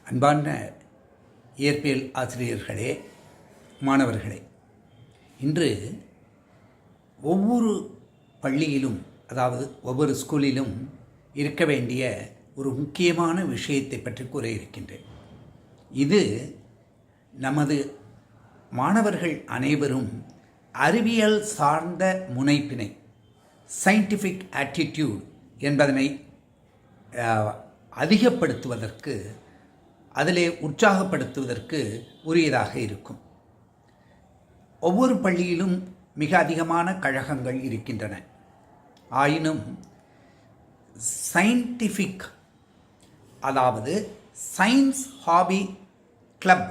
அன்பான இயற்பியல் ஆசிரியர்களே, மாணவர்களே, இன்று ஒவ்வொரு பள்ளியிலும், அதாவது ஒவ்வொரு ஸ்கூலிலும் இருக்க வேண்டிய ஒரு முக்கியமான விஷயத்தை பற்றி கூற இருக்கின்றேன். இது நமது மாணவர்கள் அனைவரும் அறிவியல் சார்ந்த முனைப்பினை, சயின்டிஃபிக் ஆட்டிடியூட் என்பதனை அதிகப்படுத்துவதற்கு, அதிலே உற்சாகப்படுத்துவதற்கு உரியதாக இருக்கும். ஒவ்வொரு பள்ளியிலும் மிக அதிகமான கழகங்கள் இருக்கின்றன. ஆயினும் சயின்டிஃபிக், அதாவது சயின்ஸ் ஹாபி கிளப்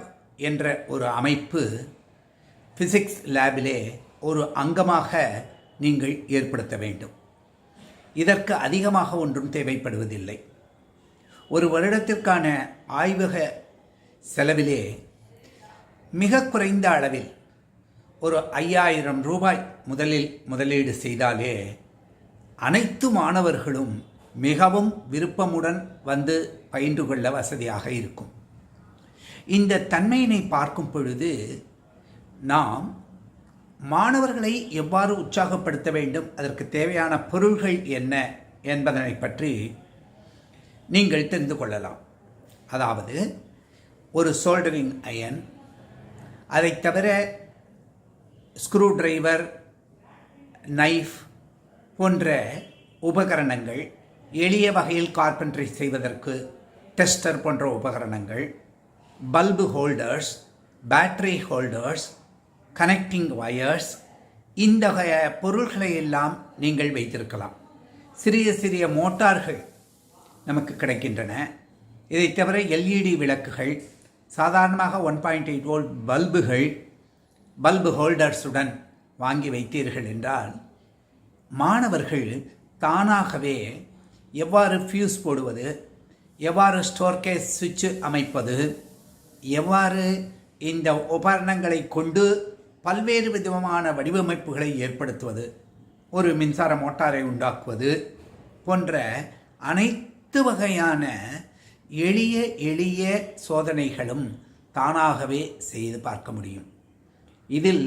என்ற ஒரு அமைப்பு ஃபிசிக்ஸ் லேபிலே ஒரு அங்கமாக நீங்கள் ஏற்படுத்த வேண்டும். இதற்கு அதிகமாக ஒன்றும் தேவைப்படுவதில்லை. ஒரு வருடத்திற்கான ஆய்வக செலவிலே மிக குறைந்த அளவில் ஒரு 5000 ரூபாய் முதலீடு செய்தாலே அனைத்து மாணவர்களும் மிகவும் விருப்பமுடன் வந்து பயின்று கொள்ள வசதியாக இருக்கும். இந்த தன்மையினை பார்க்கும் பொழுது நாம் மாணவர்களை எவ்வாறு உற்சாகப்படுத்த வேண்டும், அதற்கு தேவையான பொருள்கள் என்ன என்பதனை பற்றி நீங்கள் தெரிந்து கொள்ளலாம். அதாவது ஒரு சோல்டரிங் அயன், அதை தவிர ஸ்க்ரூ டிரைவர், நைஃப் போன்ற உபகரணங்கள், எளிய வகையில் கார்பென்ட்ரி செய்வதற்கு டெஸ்டர் போன்ற உபகரணங்கள், bulb holders, battery holders, connecting wires, இந்த பொருள்களை எல்லாம் நீங்கள் வைத்திருக்கலாம். சிறிய சிறிய மோட்டார்கள் நமக்கு கிடைக்கின்றன. இதை தவிர எல்இடி விளக்குகள், சாதாரணமாக 1.8 வோல்ட் பல்புகள், பல்பு ஹோல்டர்ஸுடன் வாங்கி வைத்தீர்கள் என்றால் மாணவர்கள் தானாகவே எவ்வாறு ஃபியூஸ் போடுவது, எவ்வாறு ஸ்டோர்கேஸ் சுவிட்சு அமைப்பது, எவ்வாறு இந்த உபகரணங்களை கொண்டு பல்வேறு விதமான வடிவமைப்புகளை ஏற்படுத்துவது, ஒரு மின்சார மோட்டாரை உண்டாக்குவது போன்ற அனைத்து வகையான எளிய சோதனைகளும் தானாகவே செய்து பார்க்க முடியும். இதில்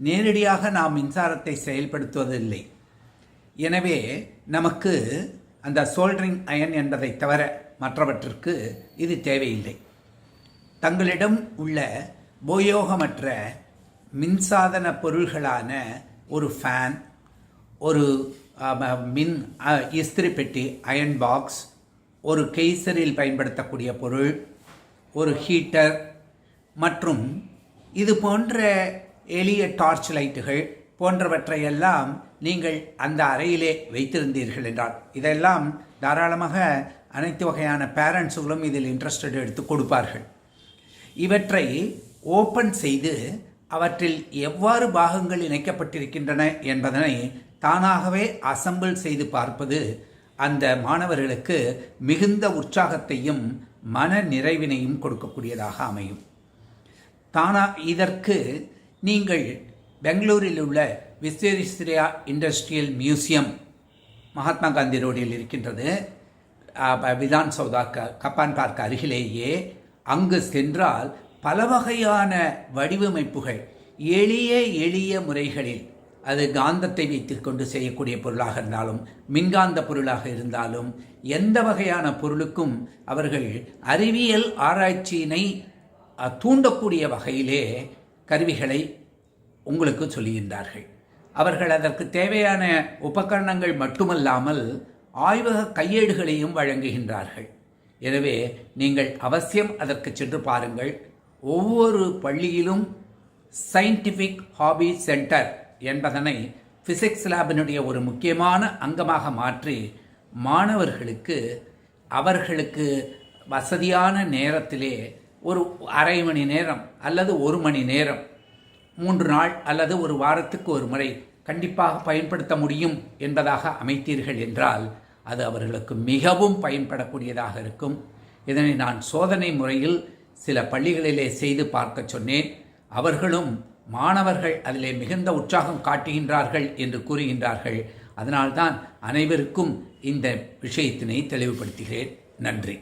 நேரடியாக நாம் மின்சாரத்தை செயல்படுத்துவதில்லை. எனவே நமக்கு அந்த சோல்டரிங் அயன் என்பதை தவிர மற்றவற்றிற்கு இது தேவையில்லை. தங்களிடம் உள்ள உபயோகமற்ற மின்சாதன பொருள்களான ஒரு ஃபேன், ஒரு மின் இஸ்திரி பெட்டி, அயன் பாக்ஸ், ஒரு கெய்சரில் பயன்படுத்தக்கூடிய பொருள், ஒரு ஹீட்டர் மற்றும் இது போன்ற எளிய டார்ச் லைட்டுகள் போன்றவற்றையெல்லாம் நீங்கள் அந்த அறையிலே வைத்திருந்தீர்கள் என்றால், இதெல்லாம் தாராளமாக அனைத்து வகையான பேரண்ட்ஸுகளும் இதில் இன்ட்ரெஸ்டட் எடுத்து கொடுப்பார்கள். இவற்றை ஓப்பன் செய்து அவற்றில் எவ்வாறு பாகங்கள் இணைக்கப்பட்டிருக்கின்றன என்பதனை தானாகவே அசம்பிள் செய்து பார்ப்பது அந்த மாணவர்களுக்கு மிகுந்த உற்சாகத்தையும் மன நிறைவினையும் கொடுக்கக்கூடியதாக அமையும். இதற்கு நீங்கள் பெங்களூரில் உள்ள விஸ்வேஸ்வரய்யா இண்டஸ்ட்ரியல் மியூசியம், மகாத்மா காந்தி ரோடில் இருக்கின்றது, விதான் சௌதா கப்பான் பார்க் அருகிலேயே, அங்கு சென்றால் பல வகையான வடிவமைப்புகள் எளிய முறைகளில், அது காந்தத்தை வைத்துக்கொண்டு செய்யக்கூடிய பொருளாக இருந்தாலும், மின்காந்த பொருளாக இருந்தாலும், எந்த வகையான பொருளுக்கும் அவர்கள் அறிவியல் ஆராய்ச்சியினை தூண்டக்கூடிய வகையிலே கருவிகளை உங்களுக்கு சொல்லுகின்றார்கள். அவர்கள் அதற்கு தேவையான உபகரணங்கள் மட்டுமல்லாமல் ஆய்வக கையேடுகளையும் வழங்குகின்றார்கள். எனவே நீங்கள் அவசியம் அதற்கு சென்று பாருங்கள். ஒவ்வொரு பள்ளியிலும் சயின்டிஃபிக் ஹாபி சென்டர் என்பதனை ஃபிசிக்ஸ் லேபினுடைய ஒரு முக்கியமான அங்கமாக மாற்றி மாணவர்களுக்கு அவர்களுக்கு வசதியான நேரத்திலே ஒரு அரை மணி நேரம் அல்லது 1 மணி நேரம் 3 நாள் அல்லது ஒரு வாரத்துக்கு ஒரு முறை கண்டிப்பாக பயன்படுத்த முடியும் என்பதாக அமைத்தீர்கள் என்றால் அது அவர்களுக்கு மிகவும் பயன்படக்கூடியதாக இருக்கும். இதனை நான் சோதனை முறையில் சில பள்ளிகளிலே செய்து பார்க்க சொன்னேன். அவர்களும் மாணவர்கள் அதிலே மிகுந்த உற்சாகம் காட்டுகின்றார்கள் என்று கூறுகின்றார்கள். அதனால்தான் அனைவருக்கும் இந்த விஷயத்தினை தெளிவுபடுத்துகிறேன். நன்றி.